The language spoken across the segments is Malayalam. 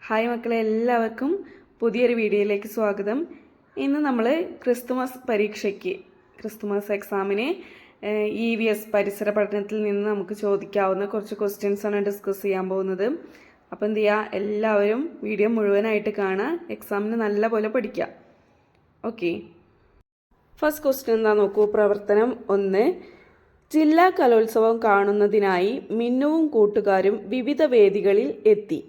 ഹായ് മക്കളെ, എല്ലാവർക്കും പുതിയൊരു വീഡിയോയിലേക്ക് സ്വാഗതം. ഇന്ന് നമ്മൾ ക്രിസ്തുമസ് എക്സാമിന് EVS പരിസര പഠനത്തിൽ നിന്ന് നമുക്ക് ചോദിക്കാവുന്ന കുറച്ച് ക്വസ്റ്റ്യൻസാണ് ഡിസ്കസ് ചെയ്യാൻ പോകുന്നത്. അപ്പോൾ എന്ത് ചെയ്യുക, എല്ലാവരും വീഡിയോ മുഴുവനായിട്ട് കാണുക, എക്സാമിന് നല്ലപോലെ പഠിക്കുക. ഓക്കെ, ഫസ്റ്റ് ക്വസ്റ്റ്യൻ എന്താ നോക്കൂ. പ്രവർത്തനം 1. ജില്ലാ കലോത്സവം കാണുന്നതിനായി മിന്നുവും കൂട്ടുകാരും വിവിധ വേദികളിൽ എത്തി.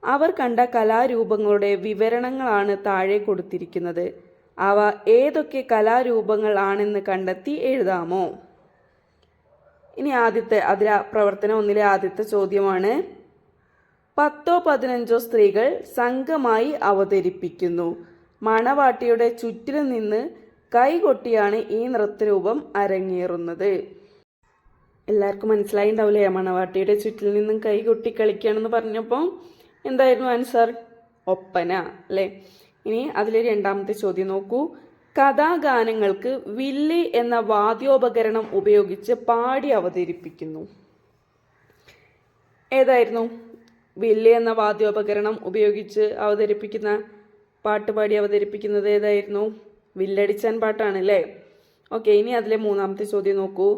അവർ കണ്ട കലാരൂപങ്ങളുടെ വിവരണങ്ങളാണ് താഴെ കൊടുത്തിരിക്കുന്നത്. അവ ഏതൊക്കെ കലാരൂപങ്ങൾ ആണെന്ന് കണ്ടെത്തി എഴുതാമോ? ഇനി പ്രവർത്തനം 1 ആദ്യത്തെ ചോദ്യമാണ്. 10-15 സ്ത്രീകൾ സംഘമായി അവതരിപ്പിക്കുന്നു. മണവാട്ടിയുടെ ചുറ്റിലും നിന്ന് കൈകൊട്ടിയാണ് ഈ നൃത്തരൂപം അരങ്ങേറുന്നത്. എല്ലാവർക്കും മനസ്സിലായിണ്ടാവില്ലേ? മണവാട്ടിയുടെ ചുറ്റിൽ നിന്നും കൈകൊട്ടി കളിക്കുകയാണെന്ന് പറഞ്ഞപ്പോൾ എന്തായിരുന്നു ആൻസർ? ഒപ്പന അല്ലേ? ഇനി അതിലെ രണ്ടാമത്തെ ചോദ്യം നോക്കൂ. കഥാഗാനങ്ങൾക്ക് വില്ല് എന്ന വാദ്യോപകരണം ഉപയോഗിച്ച് പാടി അവതരിപ്പിക്കുന്നു. ഏതായിരുന്നു വില്ല് എന്ന വാദ്യോപകരണം ഉപയോഗിച്ച് പാടി അവതരിപ്പിക്കുന്നത്? ഏതായിരുന്നു? വില്ലടിച്ചാൻ പാട്ടാണ് അല്ലേ? ഓക്കെ, ഇനി അതിലെ മൂന്നാമത്തെ ചോദ്യം നോക്കൂ.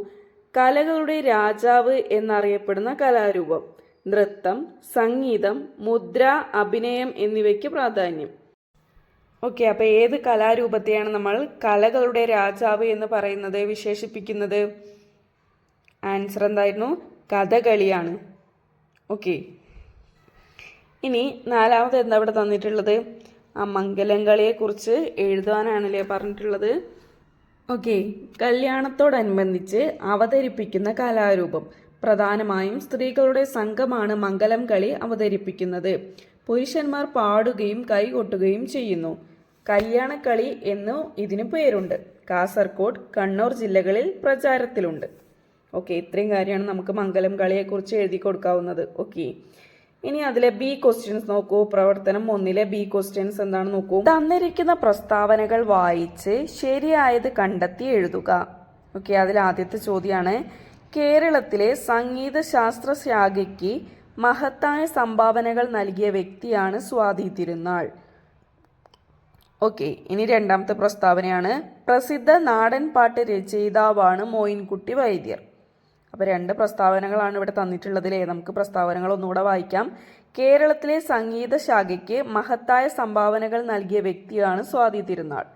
കലകളുടെ രാജാവ് എന്നറിയപ്പെടുന്ന കലാരൂപം. നൃത്തം, സംഗീതം, മുദ്ര, അഭിനയം എന്നിവയ്ക്ക് പ്രാധാന്യം. ഓക്കെ, അപ്പോൾ ഏത് കലാരൂപത്തെയാണ് നമ്മൾ കലകളുടെ രാജാവ് എന്ന് പറയുന്നത്, വിശേഷിപ്പിക്കുന്നത്? ആൻസർ എന്തായിരുന്നു? കഥകളിയാണ്. ഓക്കെ, ഇനി നാലാമത് എന്താ ഇവിടെ തന്നിട്ടുള്ളത്? മംഗലം കളിയെക്കുറിച്ച് എഴുതാനാണല്ലേ പറഞ്ഞിട്ടുള്ളത്. ഓക്കെ, കല്യാണത്തോടനുബന്ധിച്ച് അവതരിപ്പിക്കുന്ന കലാരൂപം. പ്രധാനമായും സ്ത്രീകളുടെ സംഘമാണ് മംഗലം കളി അവതരിപ്പിക്കുന്നത്. പുരുഷന്മാർ പാടുകയും കൈകൊട്ടുകയും ചെയ്യുന്നു. കല്യാണക്കളി എന്നു ഇതിന് പേരുണ്ട്. കാസർഗോഡ്, കണ്ണൂർ ജില്ലകളിൽ പ്രചാരത്തിലുണ്ട്. ഓക്കെ, ഇത്രയും കാര്യമാണ് നമുക്ക് മംഗലം കളിയെക്കുറിച്ച് എഴുതി കൊടുക്കാവുന്നത്. ഓക്കെ, ഇനി അതിലെ ബി ക്വസ്റ്റ്യൻസ് നോക്കൂ. പ്രവർത്തനം 1 ബി ക്വസ്റ്റ്യൻസ് എന്താണ് നോക്കൂ. തന്നിരിക്കുന്ന പ്രസ്താവനകൾ വായിച്ച് ശരിയായത് കണ്ടെത്തി എഴുതുക. ഓക്കെ, അതിൽ ആദ്യത്തെ ചോദ്യമാണ്. കേരളത്തിലെ സംഗീത ശാസ്ത്ര ശാഖയ്ക്ക് മഹത്തായ സംഭാവനകൾ നൽകിയ വ്യക്തിയാണ് സ്വാതി തിരുനാൾ. ഓക്കെ, ഇനി രണ്ടാമത്തെ പ്രസ്താവനയാണ്. പ്രസിദ്ധ നാടൻ പാട്ട് രചയിതാവാണ് മോയിൻകുട്ടി വൈദ്യർ. അപ്പോൾ 2 പ്രസ്താവനകളാണ് ഇവിടെ തന്നിട്ടുള്ളതിലേ. നമുക്ക് പ്രസ്താവനകൾ ഒന്നുകൂടെ വായിക്കാം. കേരളത്തിലെ സംഗീത ശാഖയ്ക്ക് മഹത്തായ സംഭാവനകൾ നൽകിയ വ്യക്തിയാണ് സ്വാതി തിരുനാൾ.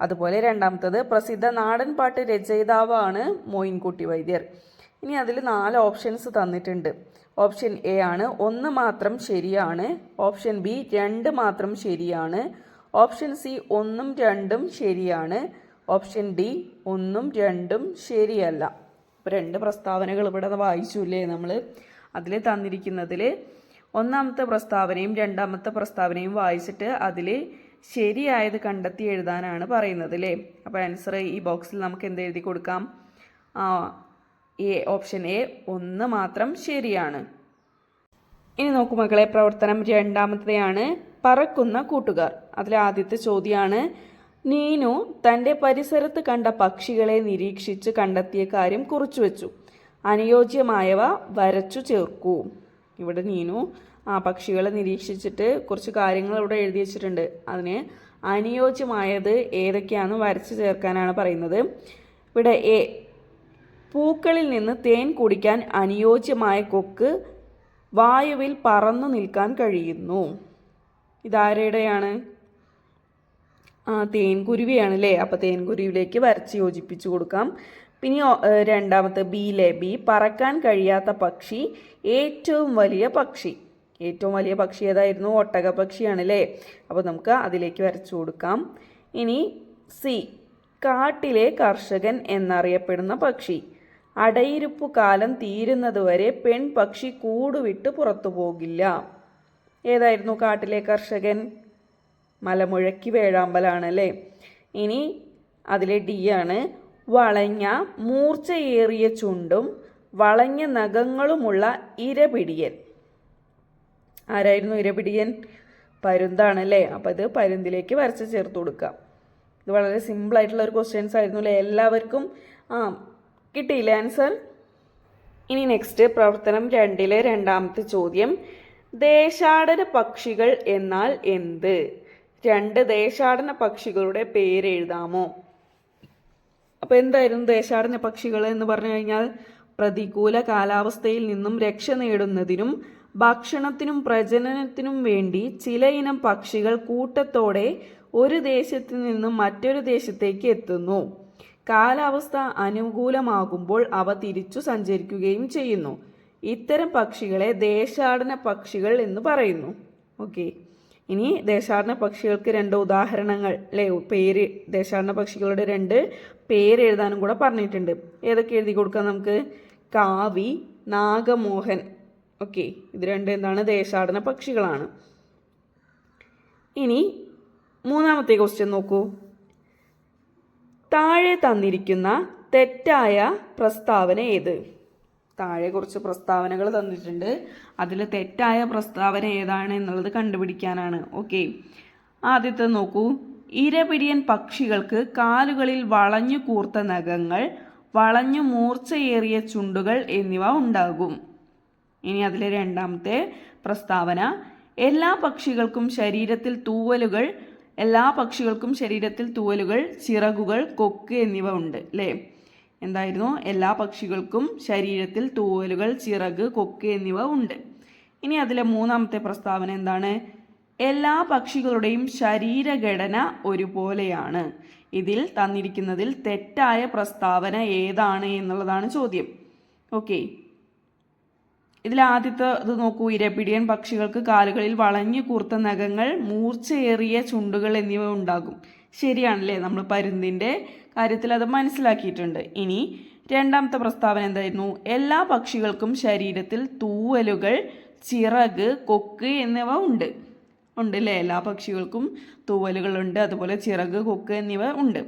അതുപോലെ രണ്ടാമത്തത് പ്രസിദ്ധ നാടൻ പാട്ട് രചയിതാവാണ് മോയിൻകുട്ടി വൈദ്യർ. ഇനി അതിൽ 4 ഓപ്ഷൻസ് തന്നിട്ടുണ്ട്. ഓപ്ഷൻ എ ആണ് 1 മാത്രം ശരിയാണ്. ഓപ്ഷൻ ബി 2 മാത്രം ശരിയാണ്. ഓപ്ഷൻ സി 1ഉം 2ഉം ശരിയാണ്. ഓപ്ഷൻ ഡി 1ഉം 2ഉം ശരിയല്ല. അപ്പോൾ 2 പ്രസ്താവനകൾ ഇവിടെ വായിച്ചില്ലേ നമ്മൾ. അതിൽ തന്നിരിക്കുന്നതിൽ ഒന്നാമത്തെ പ്രസ്താവനയും രണ്ടാമത്തെ പ്രസ്താവനയും വായിച്ചിട്ട് അതിൽ ശരിയായത് കണ്ടെത്തി എഴുതാനാണ് പറയുന്നത് അല്ലേ. അപ്പോൾ ആൻസർ ഈ ബോക്സിൽ നമുക്ക് എന്ത് എഴുതി കൊടുക്കാം? ഓപ്ഷൻ എ 1 മാത്രം ശരിയാണ്. ഇനി നോക്കൂ മക്കളെ, പ്രവർത്തനം 2 പറക്കുന്ന കൂട്ടുകാർ. അതിൽ ആദ്യത്തെ ചോദ്യമാണ്. നീനു തൻ്റെ പരിസരത്ത് കണ്ട പക്ഷികളെ നിരീക്ഷിച്ച് കണ്ടെത്തിയ കാര്യം കുറിച്ചു വെച്ചു. അനുയോജ്യമായവ വരച്ചു ചേർക്കൂ. ഇവിടെ നീനു പക്ഷികളെ നിരീക്ഷിച്ചിട്ട് കുറച്ച് കാര്യങ്ങൾ ഇവിടെ എഴുതി വെച്ചിട്ടുണ്ട്. അതിന് അനുയോജ്യമായത് ഏതൊക്കെയാണെന്ന് വരച്ചു ചേർക്കാനാണ് പറയുന്നത്. ഇവിടെ എ, പൂക്കളിൽ നിന്ന് തേൻ കുടിക്കാൻ അനുയോജ്യമായ കൊക്ക് വായുവിൽ പറന്നു നിൽക്കാൻ കഴിയുന്നു. ഇതാരുടെയാണ്? തേൻകുരുവിയാണ് അല്ലേ. അപ്പോൾ തേൻകുരുവിലേക്ക് വരച്ച് യോജിപ്പിച്ചു കൊടുക്കാം. പിന്നെ രണ്ടാമത്തെ ബി, പറക്കാൻ കഴിയാത്ത പക്ഷി ഏറ്റവും വലിയ പക്ഷി. ഏറ്റവും വലിയ പക്ഷി ഏതായിരുന്നു? ഒട്ടക പക്ഷിയാണ് അല്ലേ. അപ്പോൾ നമുക്ക് അതിലേക്ക് വരച്ചു കൊടുക്കാം. ഇനി സി, കാട്ടിലെ കർഷകൻ എന്നറിയപ്പെടുന്ന പക്ഷി. അടയിരുപ്പു കാലം തീരുന്നതുവരെ പെൺപക്ഷി കൂടുവിട്ട് പുറത്തു പോകില്ല. ഏതായിരുന്നു കാട്ടിലെ കർഷകൻ? മലമുഴക്കി വേഴാമ്പലാണ് അല്ലേ. ഇനി അതിലെ ഡി ആണ്. വളഞ്ഞ മൂർച്ചയേറിയ ചുണ്ടും വളഞ്ഞ നഖങ്ങളുമുള്ള ഇരപിടിയൻ. ആരായിരുന്നു ഇരപിടിയൻ? പരുന്താണ് അല്ലേ. അപ്പോൾ ഇത് പരുന്തിലേക്ക് വരച്ച് ചേർത്ത് കൊടുക്കാം. ഇത് വളരെ സിമ്പിളായിട്ടുള്ള ഒരു ക്വസ്റ്റ്യൻസ് ആയിരുന്നു അല്ലേ. എല്ലാവർക്കും കിട്ടിയില്ലേ ആൻസർ? ഇനി നെക്സ്റ്റ് പ്രവർത്തനം 2 രണ്ടാമത്തെ ചോദ്യം. ദേശാടന പക്ഷികൾ എന്നാൽ എന്ത്? 2 ദേശാടന പക്ഷികളുടെ പേര് എഴുതാമോ? അപ്പോൾ എന്തായിരുന്നു ദേശാടന പക്ഷികൾ എന്ന് പറഞ്ഞു കഴിഞ്ഞാൽ പ്രതികൂല കാലാവസ്ഥയിൽ നിന്നും രക്ഷ നേടുന്നതിനും ഭക്ഷണത്തിനും പ്രജനനത്തിനും വേണ്ടി ചിലയിനം പക്ഷികൾ കൂട്ടത്തോടെ ഒരു ദേശത്തു നിന്നും മറ്റൊരു ദേശത്തേക്ക് എത്തുന്നു. കാലാവസ്ഥ അനുകൂലമാകുമ്പോൾ അവ തിരിച്ചു സഞ്ചരിക്കുകയും ചെയ്യുന്നു. ഇത്തരം പക്ഷികളെ ദേശാടന പക്ഷികൾ എന്ന് പറയുന്നു. ഓക്കെ, ഇനി ദേശാടന പക്ഷികൾക്ക് 2 ഉദാഹരണങ്ങൾ അല്ലേ, പേര് ദേശാടന പക്ഷികളുടെ 2 പേര് എഴുതാനും കൂടെ പറഞ്ഞിട്ടുണ്ട്. ഏതൊക്കെ എഴുതി കൊടുക്കാം നമുക്ക്? കാവി, നാഗമോഹൻ. ഓക്കെ, ഇത് 2 എന്താണ്? ദേശാടന പക്ഷികളാണ്. ഇനി 3ാമത്തെ ക്വസ്റ്റ്യൻ നോക്കൂ. താഴെ തന്നിരിക്കുന്ന തെറ്റായ പ്രസ്താവന ഏത്? താഴെ കുറച്ച് പ്രസ്താവനകൾ തന്നിട്ടുണ്ട്. അതിൽ തെറ്റായ പ്രസ്താവന ഏതാണ് എന്നുള്ളത് കണ്ടുപിടിക്കാനാണ്. ഓക്കെ, ആദ്യത്തെ നോക്കൂ. ഇരപിടിയൻ പക്ഷികൾക്ക് കാലുകളിൽ വളഞ്ഞു കൂർത്ത നഖങ്ങൾ, വളഞ്ഞു മൂർച്ചയേറിയ ചുണ്ടുകൾ എന്നിവ ഉണ്ടാകും. ഇനി അതിലെ 2ാമത്തെ പ്രസ്താവന, എല്ലാ പക്ഷികൾക്കും ശരീരത്തിൽ തൂവലുകൾ, ചിറകുകൾ, കൊക്ക് എന്നിവ ഉണ്ട്. അല്ലേ, എന്തായിരുന്നു? എല്ലാ പക്ഷികൾക്കും ശരീരത്തിൽ തൂവലുകൾ, ചിറക്, കൊക്ക് എന്നിവ ഉണ്ട്. ഇനി അതിലെ 3ാമത്തെ പ്രസ്താവന എന്താണ്? എല്ലാ പക്ഷികളുടെയും ശരീരഘടന ഒരുപോലെയാണ്. ഇതിൽ തന്നിരിക്കുന്നതിൽ തെറ്റായ പ്രസ്താവന ഏതാണ് എന്നുള്ളതാണ് ചോദ്യം. ഓക്കെ, ഇതിൽ ആദ്യത്തെ ഇത് നോക്കൂ. ഇരപിടിയൻ പക്ഷികൾക്ക് കാലുകളിൽ വളഞ്ഞു കൂർത്ത നഖങ്ങൾ, മൂർച്ചയേറിയ ചുണ്ടുകൾ എന്നിവ ഉണ്ടാകും. ശരിയാണല്ലേ, നമ്മൾ പരുന്തിൻ്റെ കാര്യത്തിൽ അത് മനസ്സിലാക്കിയിട്ടുണ്ട്. ഇനി 2ാമത്തെ പ്രസ്താവന എന്തായിരുന്നു? എല്ലാ പക്ഷികൾക്കും ശരീരത്തിൽ തൂവലുകൾ, ചിറക്, കൊക്ക് എന്നിവ ഉണ്ട്. അല്ലേ, എല്ലാ പക്ഷികൾക്കും തൂവലുകളുണ്ട്, അതുപോലെ ചിറക്, കൊക്ക് എന്നിവ ഉണ്ട്.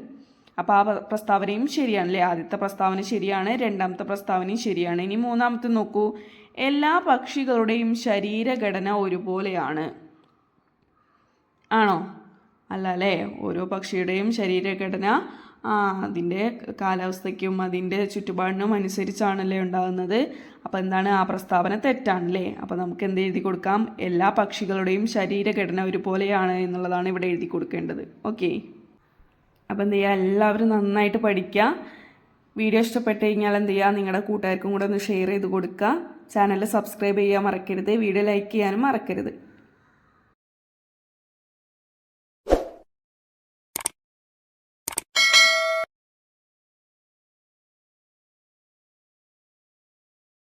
അപ്പോൾ ആ പ്രസ്താവനയും ശരിയാണല്ലേ. ആദ്യത്തെ പ്രസ്താവന ശരിയാണ്, 2ാമത്തെ പ്രസ്താവനയും ശരിയാണ്. ഇനി 3ാമത്തെ നോക്കൂ. എല്ലാ പക്ഷികളുടെയും ശരീരഘടന ഒരുപോലെയാണ്. ആണോ? അല്ല അല്ലേ, ഓരോ പക്ഷിയുടെയും ശരീരഘടന അതിൻ്റെ കാലാവസ്ഥയ്ക്കും അതിൻ്റെ ചുറ്റുപാടിനും അനുസരിച്ചാണല്ലേ ഉണ്ടാകുന്നത്. അപ്പോൾ എന്താണ്? ആ പ്രസ്താവന തെറ്റാണല്ലേ. അപ്പോൾ നമുക്ക് എന്ത് എഴുതി കൊടുക്കാം? എല്ലാ പക്ഷികളുടെയും ശരീരഘടന ഒരുപോലെയാണ് എന്നുള്ളതാണ് ഇവിടെ എഴുതി കൊടുക്കേണ്ടത്. ഓക്കെ, അപ്പോൾ എന്ത് ചെയ്യുക? എല്ലാവരും നന്നായിട്ട് പഠിക്കുക. വീഡിയോ ഇഷ്ടപ്പെട്ട് കഴിഞ്ഞാൽ എന്ത് ചെയ്യുക? നിങ്ങളുടെ കൂട്ടുകാർക്കും കൂടെ ഒന്ന് ഷെയർ ചെയ്ത് കൊടുക്കുക. ചാനൽ സബ്സ്ക്രൈബ് ചെയ്യാൻ മറക്കരുത്. വീഡിയോ ലൈക്ക് ചെയ്യാനും മറക്കരുത്.